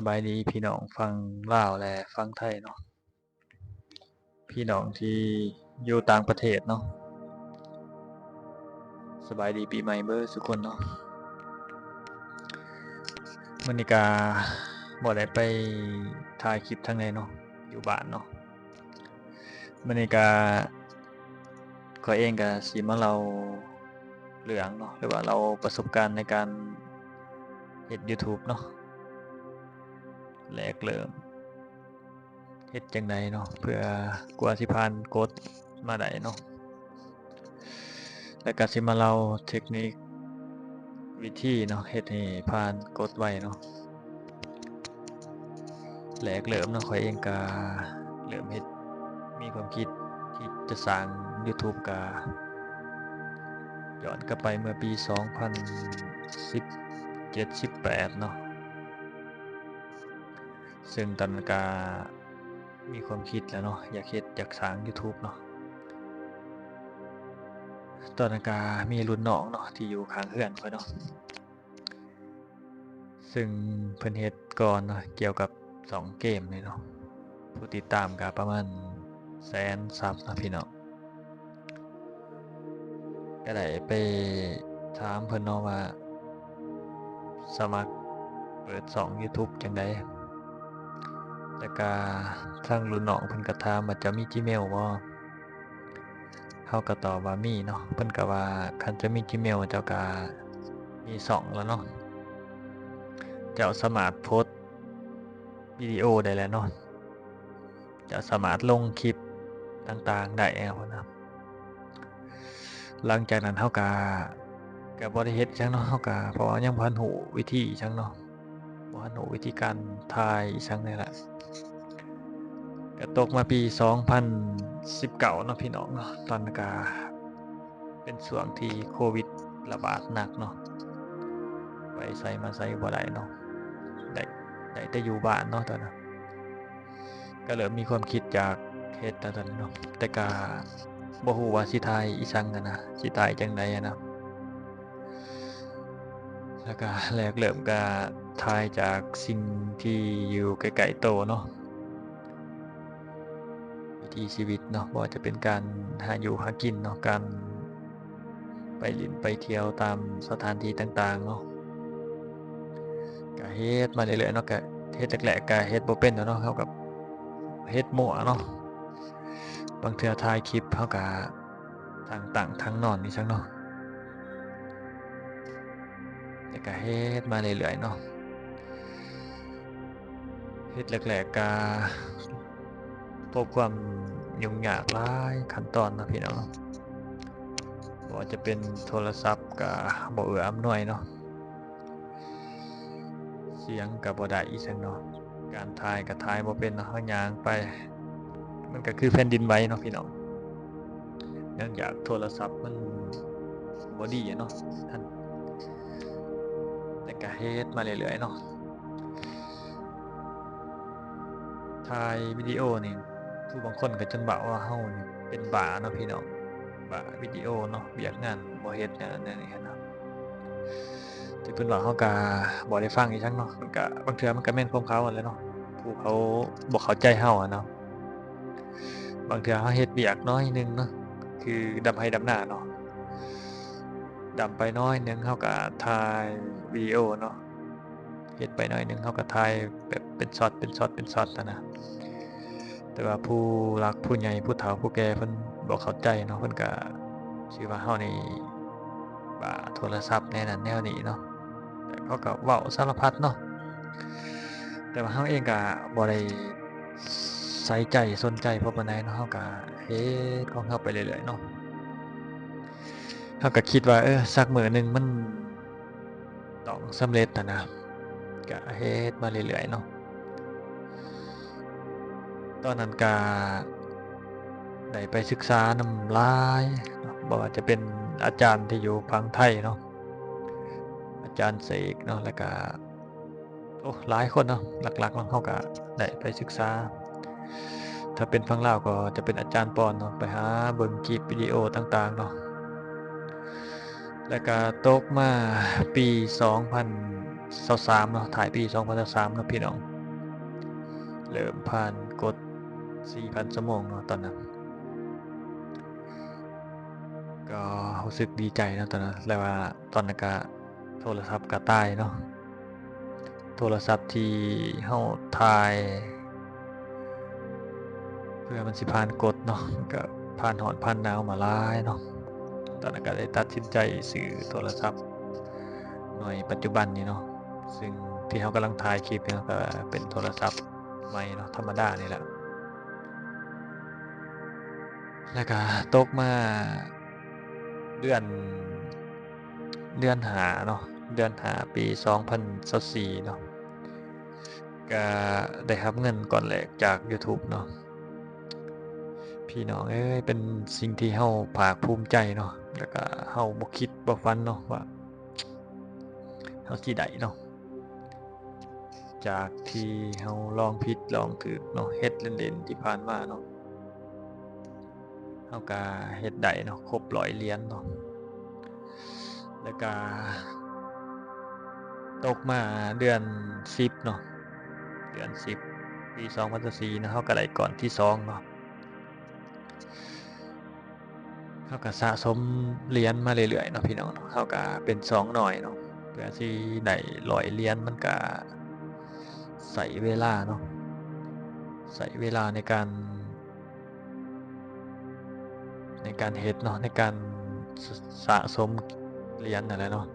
บายดีพี่น้องฟังลาวและฟังไทยเนาะพี่น้องที่อยู่ต่างประเทศเนาะสบายดีปีใหม่เบอร์ทุกคนเนาะมื้อนี้ก็บ่ได้ไปถ่ายคลิปทางใดเนาะอยู่บ้านเนาะมื้อนี้ก็ข้อยเองก็สิมาเล่าเรื่องเนาะหรือว่าเราประสบการณ์ในการเฮ็ด YouTube เนาะแรกเริ่มเฮ็ดจังไดเนาะเพื่อกว่าสิผ่านกฎมาได้เนาะแล้วก็สิมาเล่าเทคนิควิธีเนาะเฮ็ดให้ผ่านกฎไว้เนาะแรกเริ่มเนาะข้อยเองก็เริ่มเฮ็ดมีความคิดที่จะสร้าง YouTube ก็ย้อนกลับไปเมื่อปี2017-18เนาะซึ่งตอนนั้นก็มีความคิดแล้วเนาะอยากเฮ็ดอยากสร้าง YouTube เนาะตอนนั้นก็มีรุ่นน้องเนาะที่อยู่ข้างเรือนข้อยเนาะซึ่งเพิ่นเฮ็ดก่อนเนาะเกี่ยวกับ2เกมนี่เนาะผู้ติดตามก็ประมาณ100,000 ซับเนาะพี่น้องก็ได้ไปถามเพิ่นเนาะว่าสมัครเปิดช่อง YouTube จั่งใดแล้วก็ทางรุ่นน้องเพิ่นก็ถามว่าจะมี Gmail บ่เฮาก็ตอบว่ามีเนาะเพิ่นก็ว่าคันจะมี Gmail เจ้าก็มีช่องแล้วเนาะเจ้าสามารถโพสต์วิดีโอได้แล้วเนาะเจ้าสามารถลงคลิปต่างๆได้แล้วนะหลังจากนั้นเฮาก็บ่ได้เฮ็ดหยังเนาะเฮาก็เพราะว่ายังบ่ทันรู้วิธีอิหยังเนาะบ่ทันรู้วิธีการถ่ายอิหยังนี่แหละก็ตกมาปี2019เนาะพี่น้องเนาะตอนนั้นก็เป็นช่วงที่โควิดระบาดหนักเนาะไปไสมาไสบ่ได้เนาะได้แต่อยู่บ้านเนาะตอนนั้นก็เริ่มมีความคิดอยากเฮ็ดตอนนั้นเนาะแต่ก็บ่ฮู้ว่าสิถ่ายอิหยังอะนะสิถ่ายจั่งใดอะนะแล้วก็แรกเริ่มก็ถ่ายจากสิ่งที่อยู่ใกล้ๆโตเนาะวิถีชีวิตเนาะบ่ว่าจะเป็นการหาอยู่หากินเนาะการไปเล่นไปเที่ยวตามสถานที่ต่างๆเนาะก็เฮ็ดมาเรื่อยๆเนาะก็เฮ็ดแรกๆก็เฮ็ดบ่เป็นเนาะเราก็เฮ็ดมั่วเนาะบางเทื่อถ่ายคลิปเราก็ทั้งตั้งทั้งนอนนี่ซักเนาะแต่ก็เฮ็ดมาเรื่อยๆเนาะเฮ็ดแรกๆก็พบความยุ่งยากหลายขั้นตอนเนาะพี่น้องบ่ว่าจะเป็นโทรศัพท์ก็บ่เอื้ออำนวยเนาะเสียงก็บ่ได้อีกซักเนาะการถ่ายก็ถ่ายบ่เป็นเนาะเราย่างไปมันก็คือแผ่นดินไหวเนาะพี่น้องเนื่องจากโทรศัพท์มันบ่ดีอะเนาะท่านแต่ก็เฮ็ดมาเรื่อยๆเนาะถ่ายวิดีโอนี่ผู้บางคนก็จนว่าเรานี่เป็นบ้าเนาะพี่น้องบ้าวิดีโอเนาะเวียกงานบ่เฮ็ดหยังอันนั้นนี่หั้นนะที่เพิ่นว่าเราก็บ่ได้ฟังอีกซักเนาะมันก็บางเทื่อมันก็แม่นความเขานั่นแหละเนาะผู้เขาบ่เข้าใจเราอะเนาะบางเทื่อเราเฮ็ดเวียกน้อยหนึ่งเนาะคือดำไร่ดำนาเนาะดำไปน้อยหนึ่งเราก็ถ่ายวิดีโอเนาะเฮ็ดไปน้อยหนึ่งเราก็ถ่ายแบบเป็นช็อตเป็นช็อตเป็นช็อตอะนะแต่ว่าผู้หลักผู้ใหญ่ผู้เฒ่าผู้แก่เพิ่นบ่เข้าใจเนาะเพิ่นก็สิว่าเรานี่บ้าโทรศัพท์แนวนั้นแนวนี้เนาะแต่เขาก็เว้าสารพัดเนาะแต่ว่าเราเองก็บ่ได้ใส่ใจสนใจเพราะปานใดเนาะเราก็เฮ็ดของเราไปเรื่อยๆเนาะเราก็คิดว่าสักมื้อหนึ่งมันต้องสำเร็จอะนะก็เฮ็ดมาเรื่อยๆเนาะตอนนั้นก็ได้ไปศึกษานำหลายเนาะบ่ว่าจะเป็นอาจารย์ที่อยู่ฝั่งไทยเนาะอาจารย์เสกเนาะแล้วก็โอ้หลายคนเนาะหลักๆเนาะเราก็ได้ไปศึกษาถ้าเป็นฝั่งลาวก็จะเป็นอาจารย์ปอนเนาะไปหาเบิ่งคลิปวิดีโอต่างๆเนาะแล้วก็ตกมาปี2023เนาะถ่ายปี2023เนาะพี่น้อง เริ่มผ่านกด 4,000 ชั่วโมงเนาะตอนนั้นก็รู้สึกดีใจเนาะตอนนั้นแล้วว่าตอนนั้นก็โทรศัพท์ก็ตายเนาะโทรศัพท์ที่เฮาถ่ายเพื่อมันสิผ่านกดเนาะก็ผ่านร้อนผ่านหนาวมาหลายเนาะตอนนั้นก็เลยตัดสินใจซื้อโทรศัพท์หน่วยปัจจุบันนี้เนาะซึ่งที่เฮากำลังถ่ายคลิปเนี่ยก็เป็นโทรศัพท์ใหม่เนาะธรรมดานี่แหละแล้วก็ตกมาเดือน5เนาะเดือน5ปี2024เนาะก็ได้รับเงินก่อนแรกจากยูทูบเนาะพี่น้องเอ้ยเป็นสิ่งที่เฮาภาคภูมิใจเนาะแล้วก็เฮาบ่คิดบ่ฝันเนาะว่าเฮาสิได้เนาะจากที่เฮาลองผิดลองถูกเนาะเฮ็ดเล่นๆที่ผ่านมาเนาะเฮาก็เฮ็ดได้เนาะครบ100เหรียญเนาะแล้วก็ตกมาเดือน10เนาะเดือน10ปี2024นะเฮาก็ได้ก่อนที่2เนาะเฮาก็สะสมเหรียญมาเรื่อยๆเนาะพี่น้องเนาะเฮาก็เป็น2หน่อยเนาะเพื่อสิได้100เหรียญมันก็ใช้เวลาเนาะใช้เวลาในการเฮ็ดเนาะในการสสะสมเหรียญนั่นแหละเนาะ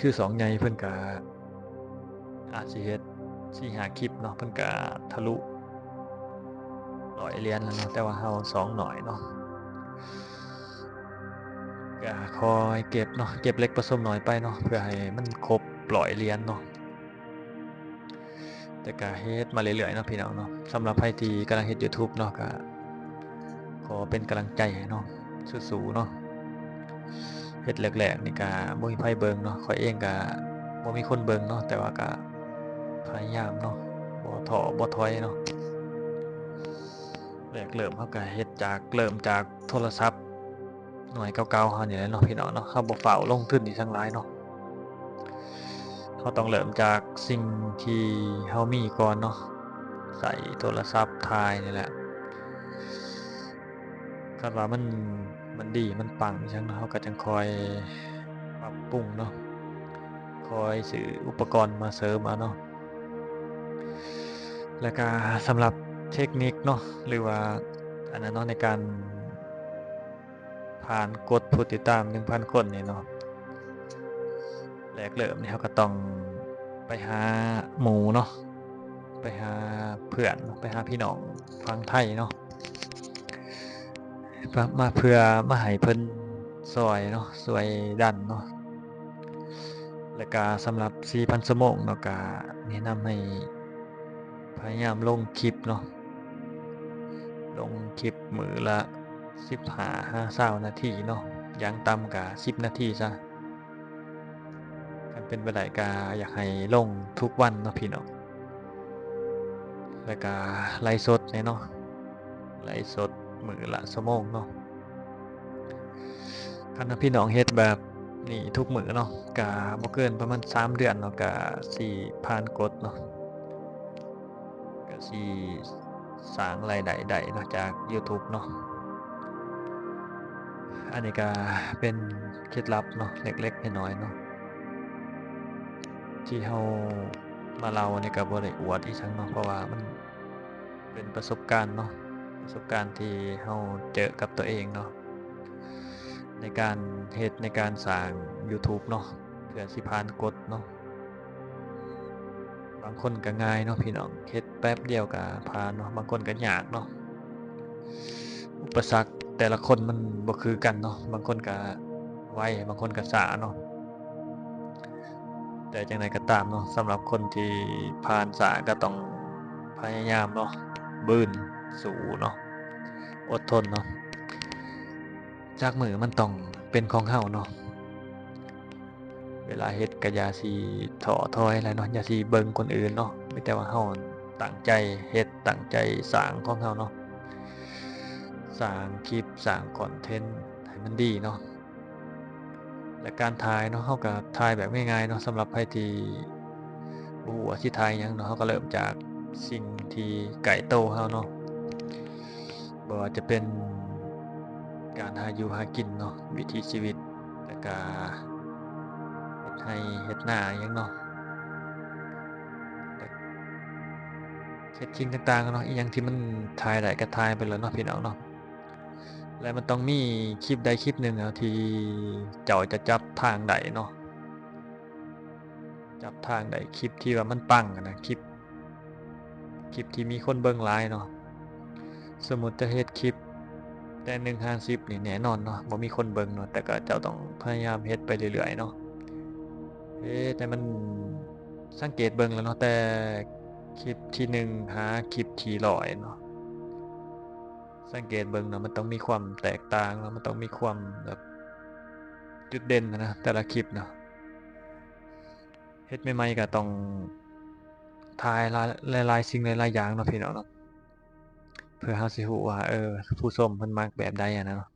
คือ2ใหญ่เพิ่นก็อาจสิเฮ็ด4-5คลิปเนาะเพิ่นก็ทะลุ100เหรียญแล้วเนาะแต่ว่าเฮา2หน่อยเนาะก็คอยเก็บเนาะเก็บเล็กผสมน้อยไปเนาะเพื่อให้มันครบ100เหรียญเนาะแต่ก็เฮ็ดมาเรื่อยๆเนาะพี่น้องเนาะสำหรับไผที่กำลังเฮ็ดยูทูบเนาะก็ขอเป็นกำลังใจให้เนาะสู้ๆเนาะเฮ็ดแรกๆนี่ก็บ่มีไผเบิ่งเนาะข้อยเองก็บ่มีคนเบิ่งเนาะแต่ว่าก็พยายามเนาะบ่ท้อบ่ถอยเนาะแรกเริ่มเฮาก็เฮ็ดจากเริ่มจากโทรศัพท์หน่วยเก่าๆเฮานี่แหละเนาะพี่น้องเนาะเฮาบ่ฟ้าวลงทุนอีหยังหลายเนาะเฮาต้องเริ่มจากสิ่งที่เฮามีก่อนเนาะใช้โทรศัพท์ถ่ายนี่แหละคันว่ามันดีมันปังอีหยังเนาะเฮาก็จั่งคอยปรับปรุงเนาะคอยซื้ออุปกรณ์มาเสริมเอาเนาะแล้วก็สำหรับเทคนิคเนาะหรือว่าอันนั้นเนาะในการผ่านกดผู้ติดตาม 1,000 คนนี่เนาะแรกเริ่มนี่เราก็ต้องไปหาหมู่เนาะไปหาเพื่อนไปหาพี่น้องฝั่งไทยเนาะเพื่อมาให้เพิ่นช่วยเนาะช่วยดันเนาะแล้วก็สำหรับ 4,000 ชั่วโมงเนาะก็แนะนำให้พยายามลงคลิปเนาะลงคลิปมื้อละ15-20นาทีเนาะอย่างต่ำก็10นาทีซะคันเป็นไปได้ก็อยากให้ลงทุกวันเนาะพี่น้องแล้วก็ไลฟ์สดแหน่เนาะไลฟ์สดมื้อละชั่วโมงเนาะคันว่าพี่น้องเฮ็ดแบบนี้ทุกมื้อเนาะก็บ่เกินประมาณ3เดือนเนาะก็สิผ่านกฎเนาะก็สิสร้างรายได้ได้เนาะจากยูทูบเนาะอันนี้ก็เป็นเคล็ดลับเนาะเล็กๆน้อยๆเนาะที่เฮามาเล่านี่ก็บ่ได้อวดอีหยังเนาะเพราะว่ามันเป็นประสบการณ์เนาะประสบการณ์ที่เฮาเจอกับตัวเองเนาะในการเฮ็ดในการสร้างยูทูบเนาะเพื่อสิผ่านกฎเนาะบางคนก็ง่ายเนาะพี่น้องเฮ็ดแป๊บเดียวก็ผ่านเนาะบางคนก็ยากเนาะอุปสรรคแต่ละคนมันบ่คือกันเนาะบางคนก็ไวบางคนก็ช้าเนาะแต่จังไดก็ตามเนาะสำหรับคนที่ผ่านช้าก็ต้องพยายามเนาะบื้นสู้เนาะอดทนเนาะจากมื้อมันต้องเป็นของเฮาเนาะเวลาเฮ็ดก็อย่าสิท้อถอยหลายเนาะอย่าสิเบิ่งคนอื่นเนาะมีแต่ว่าเฮาตั้งใจเฮ็ดตั้งใจสร้างของเฮาเนาะสร้างคลิปสร้างคอนเทนต์ให้มันดีเนาะและการถ่ายเนาะเฮาก็ถ่ายแบบง่ายๆเนาะสำหรับใครที่บ่ฮู้ว่าสิถ่ายหยังเนาะเฮาก็เริ่มจาก สิ่งที่ไกลโตวเฮาเนาะบ่ว่าจะเป็นการหาอยู่หากินเนาะวิถีชีวิตแล้วก็เฮ็ดไร่เฮ็ดนาหยังเนาะแต่เฮ็ดสิ่งต่างๆเนาะอิหยังที่มันถ่ายได้ก็ถ่ายไปเลยเนาะพี่น้องเนาะและมันต้องมีคลิปใดคลิปหนึ่งอะที่เจ้าจะจับทางใดเนาะจับทางใดคลิปที่ว่ามันปังอะนะคลิปที่มีคนเบิ่งหลายเนาะสมมุติจะเฮ็ดคลิปแต่1 50นี่แน่นอนเนาะบ่มีคนเบิ่งเนาะแต่ก็เจ้าต้องพยายามเฮ็ดไปเรื่อยๆเนาะเฮ็ดให้มันสังเกตเบิ่งแหล้วเนาะแต่คลิปที่1หาคลิปที่100เนาะสังเกตเบิ่งเนาะมันต้องมีความแตกต่างเนาะมันต้องมีความแบบจุดเด่นนะแต่ละคลิปเนาะเฮ็ดใหม่ๆก็ต้องถ่ายหลายๆสิ่งหลายๆอย่างเนาะพี่น้องเนาะเพื่อเราสิรู้ว่าผู้ชมเพิ่นมักแบบใดอะนะเนาะ